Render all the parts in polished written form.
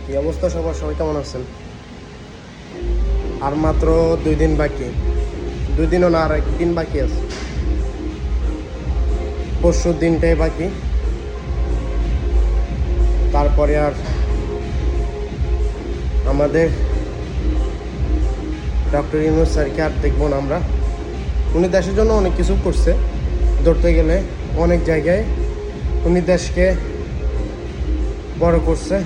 কি অবস্থা সবার? সবাই কেমন আছেন? আর মাত্র 2 দিন বাকি, 2 দিনও না, আর 1 দিন বাকি আছে। পরশু দিনটাই বাকি, তারপরে আর আমাদের ডক্টর ইউনূস স্যারকে আর দেখবো না আমরা। উনি দেশের জন্য অনেক কিছু করছে, ধরতে গেলে অনেক জায়গায় উনি দেশকে বড় করছে,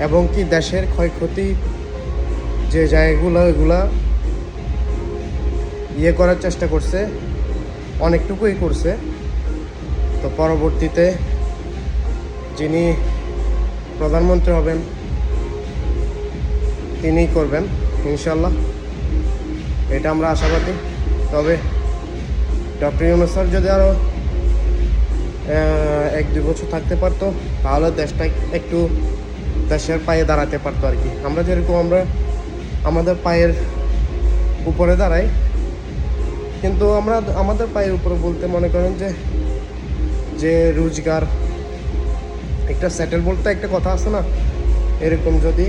এবং কি দেশের ক্ষয়ক্ষতি যে জায়গাগুলো এগুলা করার চেষ্টা করছে, অনেকটুকুই করছে। তো পরবর্তীতে যিনি প্রধানমন্ত্রী হবেন তিনিই করবেন ইনশাল্লাহ, এটা আমরা আশাবাদী। তবে ডক্টর ইউনূস স্যার যদি আরও 1-2 বছর থাকতে পারতো, তাহলে দেশটা একটু দেশের পায়ে দাঁড়াতে পারতো আর কি। আমরা যেরকম আমাদের পায়ের উপরে দাঁড়াই, কিন্তু আমরা আমাদের পায়ের উপরে বলতে মনে করেন যে রোজগার একটা সেটেল বলতে একটা কথা আছে না, এরকম যদি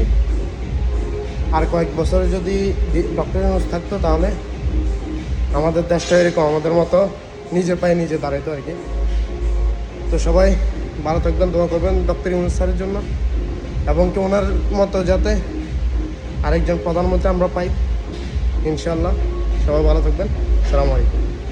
আর কয়েক বছরে যদি ডক্টর ইউনূস থাকতো, তাহলে আমাদের দেশটা এরকম আমাদের মতো নিজের পায়ে নিজে দাঁড়াইতো আর কি। তো সবাই ভালো থাকবেন, দোয়া করবেন ডক্টর ইউনূস স্যারের জন্য, এবং কি ওনার মতো যাতে আরেকজন প্রধানমন্ত্রী আমরা পাই ইনশাল্লাহ। সবাই ভালো থাকবেন। আসসালামু আলাইকুম।